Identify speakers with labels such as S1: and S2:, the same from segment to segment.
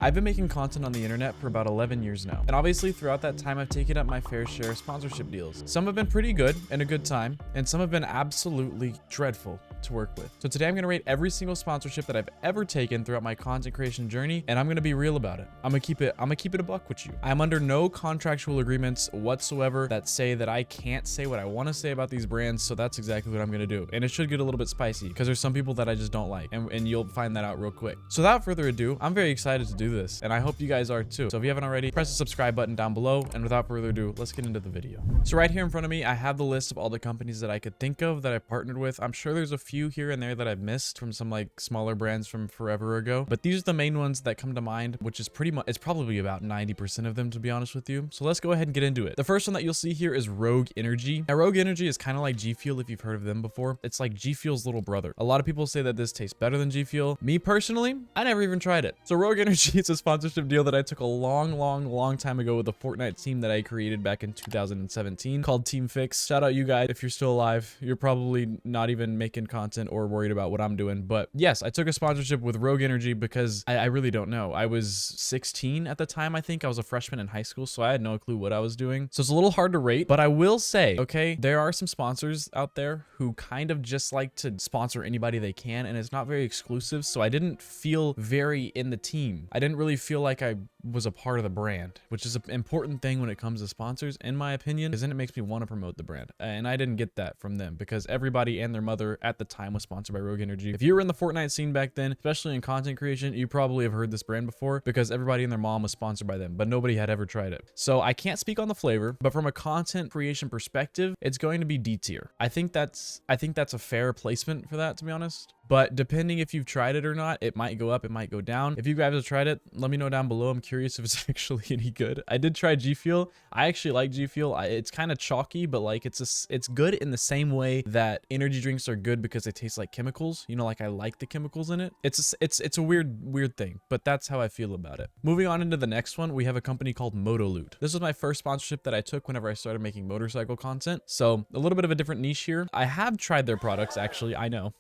S1: I've been making content on the internet for about 11 years now, and obviously throughout that time I've taken up my fair share of sponsorship deals. Some have been pretty good and a good time, and some have been absolutely dreadful to work with. So today I'm going to rate every single sponsorship that I've ever taken throughout my content creation journey, and I'm going to be real about it. I'm going to keep it a buck with you. I'm under no contractual agreements whatsoever that say that I can't say what I want to say about these brands, so that's exactly what I'm going to do. And it should get a little bit spicy because there's some people that I just don't like, and you'll find that out real quick. So without further ado, I'm very excited to do this, and I hope you guys are too. So if you haven't already, press the subscribe button down below, and without further ado, let's get into the video. So right here in front of me, I have the list of all the companies that I could think of that I partnered with. I'm sure there's a few here and there that I've missed from some like smaller brands from forever ago, but these are the main ones that come to mind, which is pretty much, it's probably about 90% of them, to be honest with you. So let's go ahead and get into it. The first one that you'll see here is Rogue Energy. Now Rogue Energy is kind of like G Fuel, if you've heard of them before. It's like G Fuel's little brother. A lot of people say that this tastes better than G Fuel. Me personally, I never even tried it. So Rogue Energy is a sponsorship deal that I took a long time ago with a Fortnite team that I created back in 2017 called Team Fix. Shout out you guys if you're still alive. You're probably not even making content or worried about what I'm doing. But yes, I took a sponsorship with Rogue Energy because I really don't know. I was 16 at the time, I think. I was a freshman in high school, so I had no clue what I was doing. So it's a little hard to rate, but I will say, okay, there are some sponsors out there who kind of just like to sponsor anybody they can, and it's not very exclusive, so I didn't feel very in the team. I didn't really feel like I was a part of the brand, which is an important thing when it comes to sponsors, in my opinion, because then it makes me want to promote the brand. And I didn't get that from them because everybody and their mother at the time was sponsored by Rogue Energy. If you were in the Fortnite scene back then, especially in content creation, you probably have heard this brand before because everybody and their mom was sponsored by them, but nobody had ever tried it. So I can't speak on the flavor, but from a content creation perspective, it's going to be D tier. I think that's a fair placement for that, to be honest. But depending if you've tried it or not, it might go up, it might go down. If you guys have tried it, let me know down below. I'm curious if it's actually any good. I did try G Fuel. I actually like G Fuel. It's kind of chalky, but like it's good in the same way that energy drinks are good because they taste like chemicals. You know, like I like the chemicals in it. It's a weird thing, but that's how I feel about it. Moving on into the next one, we have a company called Motoloot. This was my first sponsorship that I took whenever I started making motorcycle content. So a little bit of a different niche here. I have tried their products actually. I know.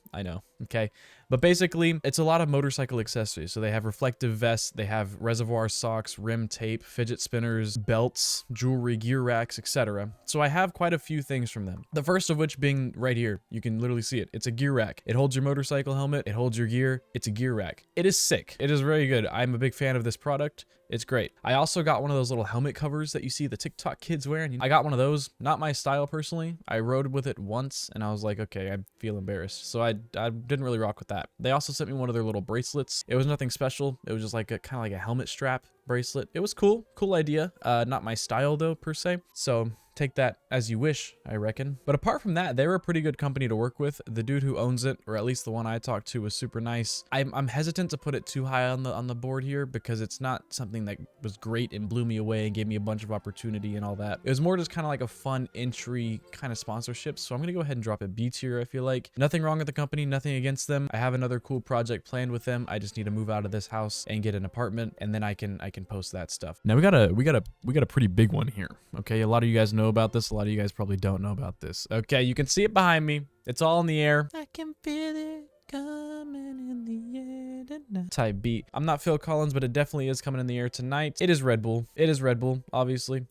S1: Okay. But basically, it's a lot of motorcycle accessories. So they have reflective vests, they have reservoir socks, rim tape, fidget spinners, belts, jewelry, gear racks, etc. So I have quite a few things from them. The first of which being right here. You can literally see it. It's a gear rack. It holds your motorcycle helmet. It holds your gear. It's a gear rack. It is sick. It is very good. I'm a big fan of this product. It's great. I also got one of those little helmet covers that you see the TikTok kids wearing. I got one of those. Not my style personally. I rode with it once and I was like, okay, I feel embarrassed. So I didn't really rock with that. They also sent me one of their little bracelets. It was nothing special. It was just like a kind of like a helmet strap bracelet. It was cool. Cool idea. Not my style though, per se. So take that as you wish, I reckon. But apart from that, they were a pretty good company to work with. The dude who owns it, or at least the one I talked to, was super nice. I'm hesitant to put it too high on the board here because it's not something that was great and blew me away and gave me a bunch of opportunity and all that. It was more just kind of like a fun entry kind of sponsorship. So I'm gonna go ahead and drop a B tier. I feel like nothing wrong with the company, nothing against them. I have another cool project planned with them. I just need to move out of this house and get an apartment, and then I can post that stuff. Now we got a pretty big one here. Okay, a lot of you guys know about this. A lot of you guys probably don't know about this. Okay, you can see it behind me. It's all in the air. I can feel it coming in the air tonight. Type beat. I'm not Phil Collins, but it definitely is coming in the air tonight. It is Red Bull. It is Red Bull, obviously.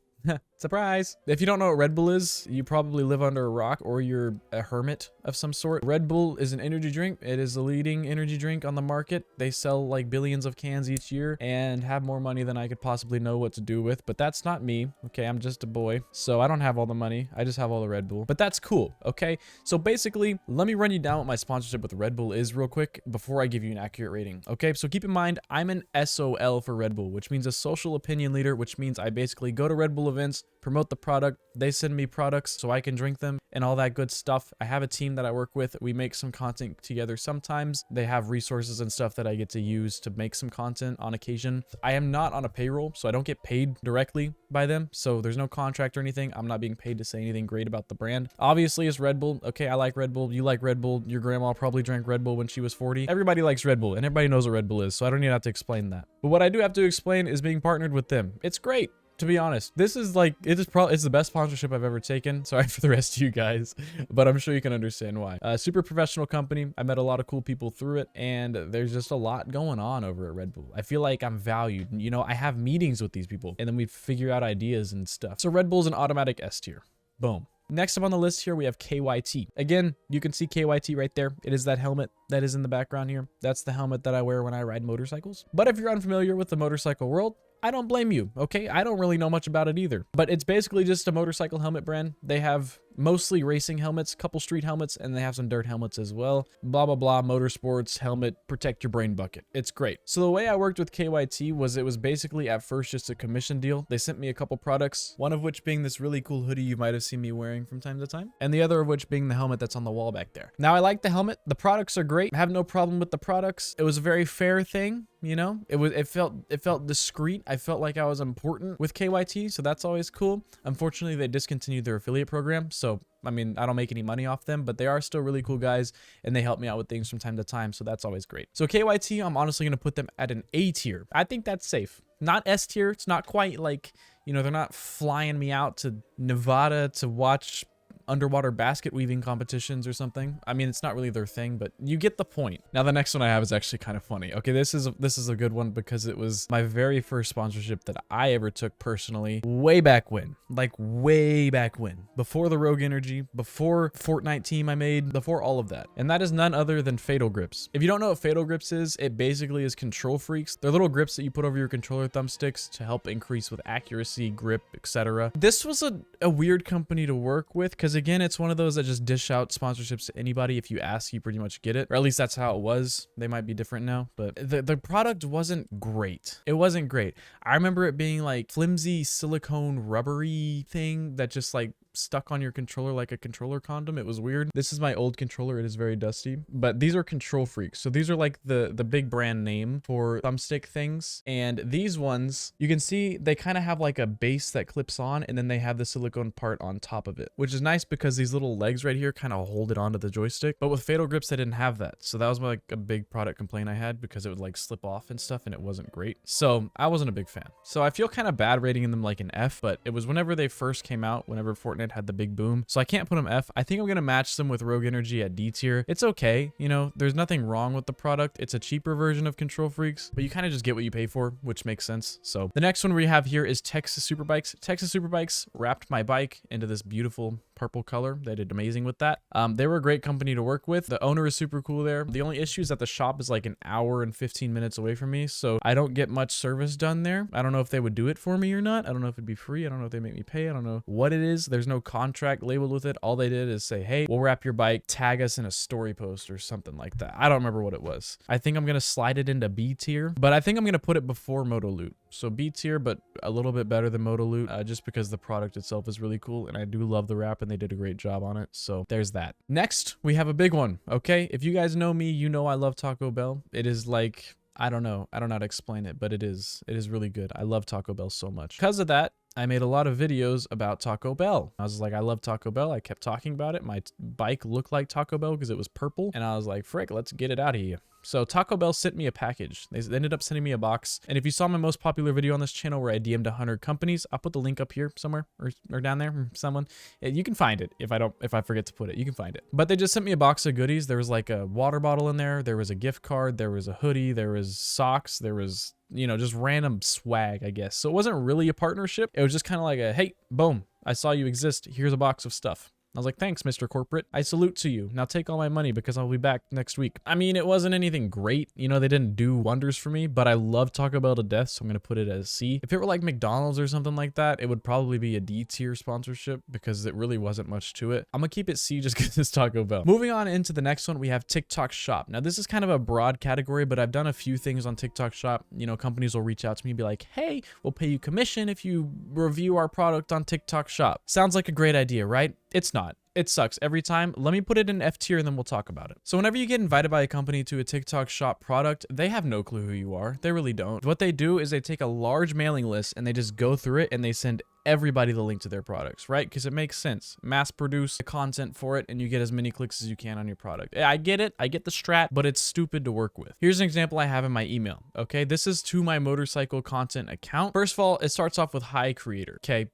S1: Surprise. If you don't know what Red Bull is, you probably live under a rock or you're a hermit of some sort. Red Bull is an energy drink. It is the leading energy drink on the market. They sell like billions of cans each year and have more money than I could possibly know what to do with. But that's not me. Okay, I'm just a boy. So I don't have all the money. I just have all the Red Bull. But that's cool. Okay, so basically, let me run you down what my sponsorship with Red Bull is real quick before I give you an accurate rating. Okay, so keep in mind, I'm an SOL for Red Bull, which means a social opinion leader, which means I basically go to Red Bull events, promote the product, they send me products so I can drink them and all that good stuff. I have a team that I work with. We make some content together sometimes. They have resources and stuff that I get to use to make some content on occasion. I am not on a payroll, so I don't get paid directly by them. So there's no contract or anything. I'm not being paid to say anything great about the brand. Obviously, it's Red Bull. Okay, I like Red Bull. You like Red Bull. Your grandma probably drank Red Bull when she was 40. Everybody likes Red Bull and everybody knows what Red Bull is, so I don't even have to explain that. But what I do have to explain is being partnered with them. It's great. to be honest. This is like, it's the best sponsorship I've ever taken. Sorry for the rest of you guys, but I'm sure you can understand why. Super professional company. I met a lot of cool people through it, and there's just a lot going on over at Red Bull. I feel like I'm valued. You know, I have meetings with these people, and then we figure out ideas and stuff. So Red Bull's an automatic S tier. Boom. Next up on the list here, we have KYT. Again, you can see KYT right there. It is that helmet that is in the background here. That's the helmet that I wear when I ride motorcycles. But if you're unfamiliar with the motorcycle world, I don't blame you, okay? I don't really know much about it either. But it's basically just a motorcycle helmet brand. They have mostly racing helmets, couple street helmets, and they have some dirt helmets as well. Blah, blah, blah, motorsports, helmet, protect your brain bucket. It's great. So the way I worked with KYT was it was basically at first just a commission deal. They sent me a couple products, one of which being this really cool hoodie you might have seen me wearing from time to time, and the other of which being the helmet that's on the wall back there. Now, I like the helmet. The products are great. I have no problem with the products. It was a very fair thing. You know, it felt discreet. I felt like I was important with KYT, so that's always cool. Unfortunately, they discontinued their affiliate program, so I mean, I don't make any money off them, but they are still really cool guys, and they help me out with things from time to time, so that's always great. So KYT, I'm honestly going to put them at an A tier. I think that's safe. Not S tier. It's not quite like, you know, they're not flying me out to Nevada to watch underwater basket weaving competitions or something. I mean, it's not really their thing, but you get the point. Now, the next one I have is actually kind of funny. Okay, this is a good one because it was my very first sponsorship that I ever took personally way back when. Like way back when. Before the Rogue Energy, before Fortnite team I made, before all of that. And that is none other than Fatal Grips. If you don't know what Fatal Grips is, it basically is control freaks. They're little grips that you put over your controller thumbsticks to help increase with accuracy, grip, etc. This was a weird company to work with because again, it's one of those that just dish out sponsorships to anybody. If you ask, you pretty much get it, or at least that's how it was. They might be different now, but the product wasn't great. It wasn't great. I remember it being like flimsy silicone rubbery thing that just like stuck on your controller like a controller condom. It was weird. This is my old controller. It is very dusty, but these are control freaks. So these are like the big brand name for thumbstick things. And these ones, you can see they kind of have like a base that clips on, and then they have the silicone part on top of it, which is nice because these little legs right here kind of hold it onto the joystick. But with Fatal Grips, they didn't have that. So that was like a big product complaint I had because it would like slip off and stuff, and it wasn't great. So I wasn't a big fan. So I feel kind of bad rating them like an F, but it was whenever they first came out, whenever Fortnite had the big boom. So I can't put them F. I think I'm going to match them with Rogue Energy at D tier. It's okay. You know, there's nothing wrong with the product. It's a cheaper version of Control Freaks, but you kind of just get what you pay for, which makes sense. So the next one we have here is Texas Superbikes. Texas Superbikes wrapped my bike into this beautiful purple color. They did amazing with that. They were a great company to work with. The owner is super cool there. The only issue is that the shop is like an hour and 15 minutes away from me, so I don't get much service done there. I don't know if they would do it for me or not. I don't know if it'd be free. I don't know if they make me pay. I don't know what it is. There's no contract labeled with it. All they did is say, hey, we'll wrap your bike, tag us in a story post or something like that. I don't remember what it was. I think I'm going to slide it into B tier, but I think I'm going to put it before Moto Loot. So B tier, but a little bit better than Moto Loot, just because the product itself is really cool, and I do love the wrap, and they did a great job on it. So there's that. Next, we have a big one. Okay, if you guys know me, you know I love Taco Bell. It is like, I don't know how to explain it, but it is really good. I love Taco Bell so much. Because of that, I made a lot of videos about Taco Bell. I was like, I love Taco Bell. I kept talking about it. My bike looked like Taco Bell because it was purple, and I was like, frick, let's get it out of here. So Taco Bell sent me a package. They ended up sending me a box. And if you saw my most popular video on this channel where I DM'd 100 companies, I'll put the link up here somewhere or down there, someone. You can find it if I forget to put it. You can find it. But they just sent me a box of goodies. There was like a water bottle in there. There was a gift card. There was a hoodie. There was socks. There was, you know, just random swag, I guess. So it wasn't really a partnership. It was just kind of like a, hey, boom, I saw you exist. Here's a box of stuff. I was like, thanks, Mr. Corporate. I salute to you. Now take all my money because I'll be back next week. I mean, it wasn't anything great. You know, they didn't do wonders for me, but I love Taco Bell to death, so I'm going to put it as C. If it were like McDonald's or something like that, it would probably be a D tier sponsorship because it really wasn't much to it. I'm going to keep it C just because it's Taco Bell. Moving on into the next one, we have Tik Tok Shop. Now, this is kind of a broad category, but I've done a few things on Tik Tok Shop. You know, companies will reach out to me and be like, hey, we'll pay you commission if you review our product on Tik Tok Shop. Sounds like a great idea, right? It's not. It sucks every time. Let me put it in F tier and then we'll talk about it. So whenever you get invited by a company to a Tik Tok Shop product, they have no clue who you are. They really don't. What they do is they take a large mailing list and they just go through it and they send everybody the link to their products, right? Because it makes sense. Mass produce the content for it and you get as many clicks as you can on your product. I get it. I get the strat, but it's stupid to work with. Here's an example I have in my email. Okay, this is to my motorcycle content account. First of all, it starts off with hi creator. Okay,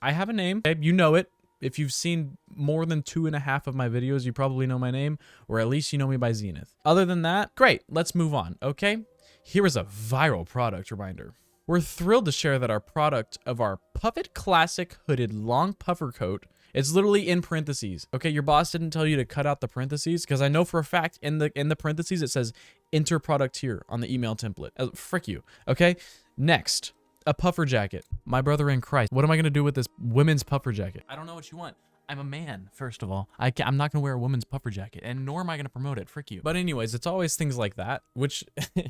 S1: I have a name. Okay, you know it. If you've seen more than 2.5 of my videos, you probably know my name, or at least you know me by Zenith. Other than that, great. Let's move on. Okay, here is a viral product reminder. We're thrilled to share that our product of our Puffet Classic Hooded Long Puffer Coat, it's literally in parentheses. Okay, your boss didn't tell you to cut out the parentheses because I know for a fact in the parentheses it says enter product here on the email template. Frick you. Okay, next, a puffer jacket. My brother in Christ, what am I gonna do with this women's puffer jacket? I don't know what you want. I'm a man, first of all. I'm not gonna wear a woman's puffer jacket, and nor am I gonna promote it. Frick you. But anyways, it's always things like that, which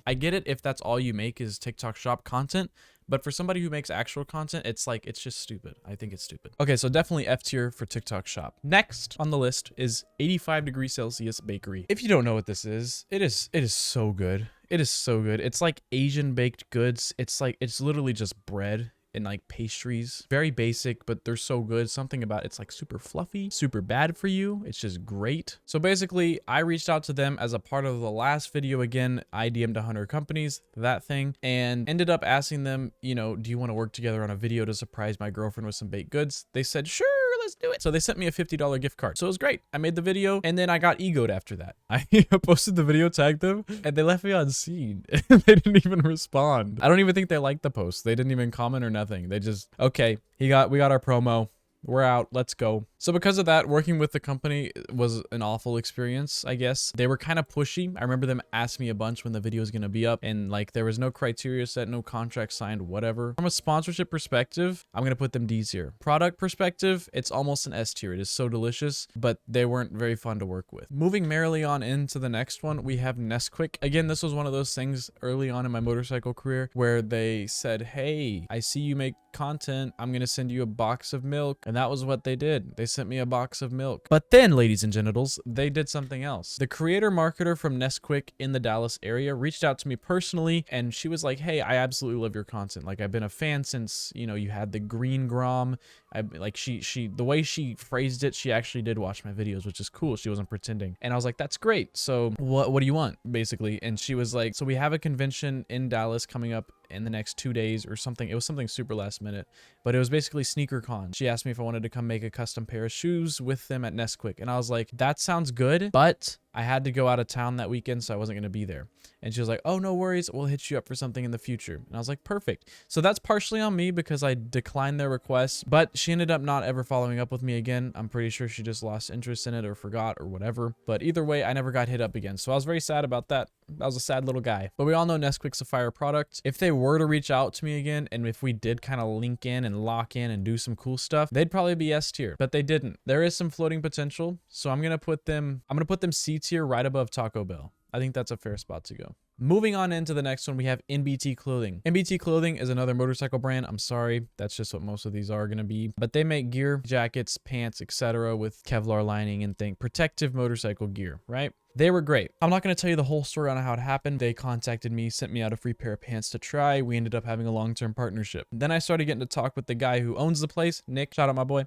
S1: I get it if that's all you make is TikTok Shop content. But for somebody who makes actual content, it's like, it's just stupid. I think it's stupid. Okay, so definitely F tier for TikTok Shop. Next on the list is 85 degrees Celsius bakery. If you don't know what this is, it is so good. It is so good. It's like Asian baked goods. It's literally just bread and like pastries. Very basic, but they're so good. Something about it's like super fluffy, super bad for you. It's just great. So basically, I reached out to them as a part of the last video. Again, I DM'd 100 companies, that thing, and ended up asking them, you know, do you want to work together on a video to surprise my girlfriend with some baked goods? They said, sure, let's do it. So they sent me a $50 gift card. So it was great. I made the video and then I got egoed after that. I posted the video, tagged them, and they left me on scene. They didn't even respond. I don't even think they liked the post. They didn't even comment or nothing. They just, okay, we got our promo. We're out. Let's go. So because of that, working with the company was an awful experience, I guess. They were kind of pushy. I remember them asking me a bunch when the video was going to be up, and like there was no criteria set, no contract signed, whatever. From a sponsorship perspective, I'm going to put them D tier. Product perspective, it's almost an S tier. It is so delicious, but they weren't very fun to work with. Moving merrily on into the next one, we have Nesquik. Again, this was one of those things early on in my motorcycle career where they said, hey, I see you make content. I'm going to send you a box of milk. And that was what they did. They sent me a box of milk. But then, ladies and genitals, they did something else. The creator marketer from Nesquik in the Dallas area reached out to me personally, and she was like, hey, I absolutely love your content. Like, I've been a fan since, you know, you had the green grom. The way she phrased it, she actually did watch my videos, which is cool. She wasn't pretending. And I was like, that's great. So what do you want, basically? And she was like, so we have a convention in Dallas coming up in the next 2 days or something. It was something super last minute, but it was basically SneakerCon. She asked me if I wanted to come make a custom pair of shoes with them at Nesquik. And I was like, that sounds good, but I had to go out of town that weekend, so I wasn't going to be there. And she was like, oh, no worries. We'll hit you up for something in the future. And I was like, perfect. So that's partially on me because I declined their request, but she ended up not ever following up with me again. I'm pretty sure she just lost interest in it or forgot or whatever. But either way, I never got hit up again. So I was very sad about that. I was a sad little guy. But we all know Nesquik's a fire product. If they were to reach out to me again, and if we did kind of link in and lock in and do some cool stuff, they'd probably be S tier, but they didn't. There is some floating potential. So I'm going to put them C tier right above Taco Bell. I think that's a fair spot to go. Moving on into the next one, we have NBT Clothing. NBT Clothing is another motorcycle brand. I'm sorry, that's just what most of these are going to be. But they make gear, jackets, pants, etc. with Kevlar lining and protective motorcycle gear, right? They were great. I'm not going to tell you the whole story on how it happened. They contacted me, sent me out a free pair of pants to try. We ended up having a long-term partnership. Then I started getting to talk with the guy who owns the place, Nick. Shout out my boy.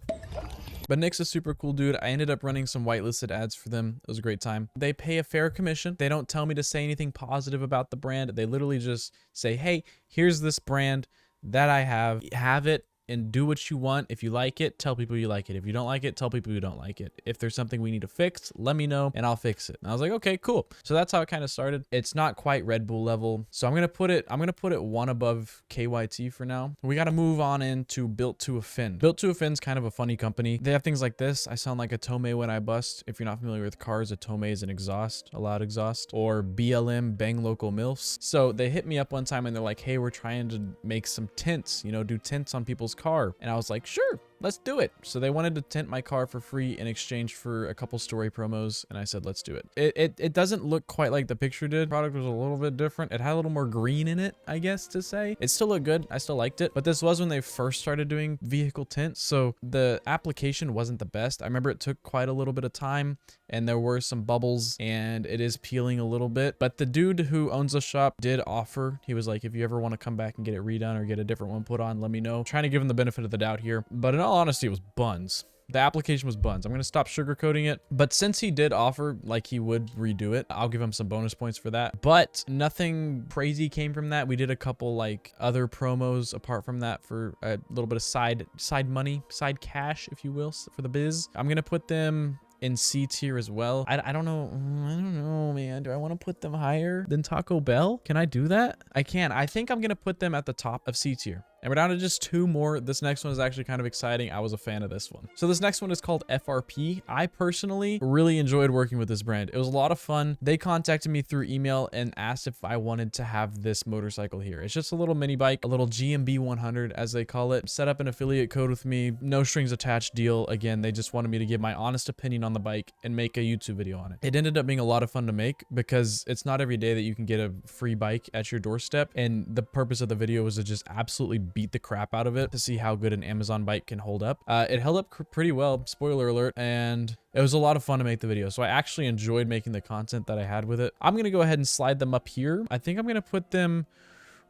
S1: But Nick's a super cool dude. I ended up running some whitelisted ads for them. It was a great time. They pay a fair commission. They don't tell me to say anything positive about the brand. They literally just say, hey, here's this brand that I have it. And do what you want. If you like it, tell people you like it. If you don't like it, tell people you don't like it. If there's something we need to fix, let me know and I'll fix it. And I was like, okay, cool. So that's how it kind of started. It's not quite Red Bull level. So I'm going to put it one above KYT for now. We got to move on into Built to Offend. Built to Offend's kind of a funny company. They have things like this. I sound like a Tomei when I bust. If you're not familiar with cars, a Tomei is an exhaust, a loud exhaust, or BLM, bang local MILFs. So they hit me up one time and they're like, hey, we're trying to make some tints, you know, do tints on people's car. And I was like, sure, let's do it. So they wanted to tint my car for free in exchange for a couple story promos, and I said, let's do it. It doesn't look quite like the picture did. The product was a little bit different. It had a little more green in it, I guess to say. It still looked good. I still liked it, but this was when they first started doing vehicle tints, so the application wasn't the best. I remember it took quite a little bit of time, and there were some bubbles, and it is peeling a little bit, but the dude who owns the shop did offer. He was like, if you ever want to come back and get it redone or get a different one put on, let me know. I'm trying to give him the benefit of the doubt here, but in all honesty, it was buns. The application was buns. I'm going to stop sugarcoating it. But since he did offer like he would redo it, I'll give him some bonus points for that. But nothing crazy came from that. We did a couple like other promos apart from that for a little bit of side money, side cash, if you will, for the biz. I'm going to put them in C tier as well. I don't know. I don't know, man. Do I want to put them higher than Taco Bell? Can I do that? I can. I think I'm going to put them at the top of C tier. And we're down to just 2 more. This next one is actually kind of exciting. I was a fan of this one. So this next one is called FRP. I personally really enjoyed working with this brand. It was a lot of fun. They contacted me through email and asked if I wanted to have this motorcycle here. It's just a little mini bike, a little GMB 100 as they call it. Set up an affiliate code with me. No strings attached deal. Again, they just wanted me to give my honest opinion on the bike and make a YouTube video on it. It ended up being a lot of fun to make because it's not every day that you can get a free bike at your doorstep. And the purpose of the video was to just absolutely beat the crap out of it to see how good an Amazon bike can hold up. It held up pretty well, spoiler alert, and it was a lot of fun to make the video. So I actually enjoyed making the content that I had with it. I'm going to go ahead and slide them up here. I think I'm going to put them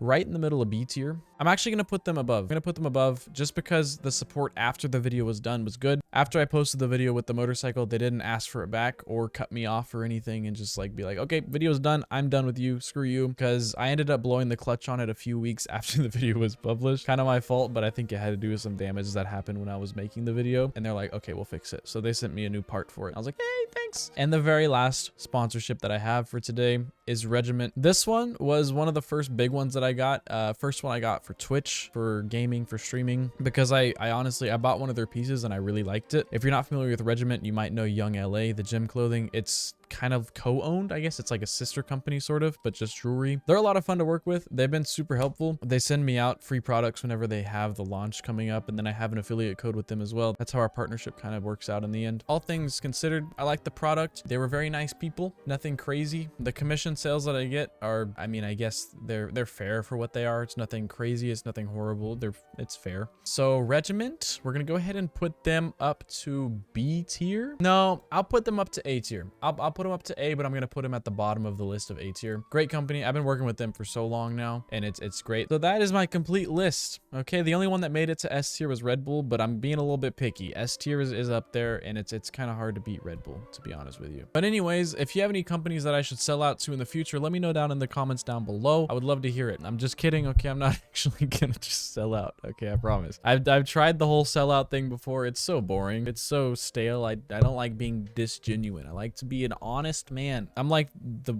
S1: right in the middle of B tier. I'm actually going to put them above. I'm going to put them above just because the support after the video was done was good. After I posted the video with the motorcycle, they didn't ask for it back or cut me off or anything and just like be like, okay, video's done. I'm done with you. Screw you. Because I ended up blowing the clutch on it a few weeks after the video was published. Kind of my fault, but I think it had to do with some damages that happened when I was making the video. And they're like, okay, we'll fix it. So they sent me a new part for it. I was like, hey, thanks. And the very last sponsorship that I have for today is Regiment. This one was one of the first big ones that I got. First one I got for Twitch, for gaming, for streaming, because I honestly, I bought one of their pieces and I really liked it. If you're not familiar with Regiment, you might know Young LA, the gym clothing. It's kind of co-owned, I guess. It's like a sister company sort of, but just jewelry. They're a lot of fun to work with. They've been super helpful. They send me out free products whenever they have the launch coming up, and then I have an affiliate code with them as well. That's how our partnership kind of works out in the end. All things considered, I like the product. They were very nice people, nothing crazy. The commission sales that I get are, I mean, I guess they're fair for what they are. It's nothing crazy. It's nothing horrible. It's fair. So Regiment, we're gonna go ahead and put them up to B tier. No, I'll put them up to A tier. I'll put them up to A, but I'm gonna put them at the bottom of the list of A tier. Great company. I've been working with them for so long now, and it's great. So that is my complete list. Okay, the only one that made it to S tier was Red Bull, but I'm being a little bit picky. S tier is up there, and it's kind of hard to beat Red Bull, to be honest with you. But anyways, if you have any companies that I should sell out to in the future, let me know down in the comments down below. I would love to hear it. I'm just kidding. Okay, I'm not actually gonna just sell out. Okay, I promise. I've tried the whole sellout thing before. It's so boring. It's so stale. I don't like being disgenuine. I like to be an honest man. I'm like the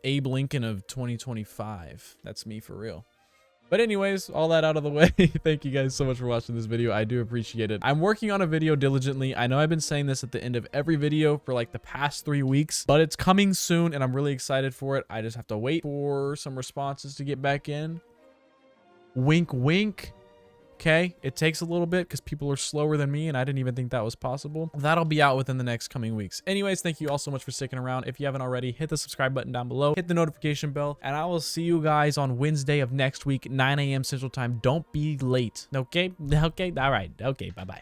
S1: Abe Lincoln of 2025. That's me for real. But anyways, all that out of the way, thank you guys so much for watching this video. I do appreciate it. I'm working on a video diligently. I know I've been saying this at the end of every video for like the past 3 weeks, but it's coming soon and I'm really excited for it. I just have to wait for some responses to get back in. Wink, wink. Okay, it takes a little bit because people are slower than me and I didn't even think that was possible. That'll be out within the next coming weeks. Anyways, thank you all so much for sticking around. If you haven't already, hit the subscribe button down below, hit the notification bell, and I will see you guys on Wednesday of next week, 9 a.m. Central Time. Don't be late. Okay? Okay? All right. Okay, bye-bye.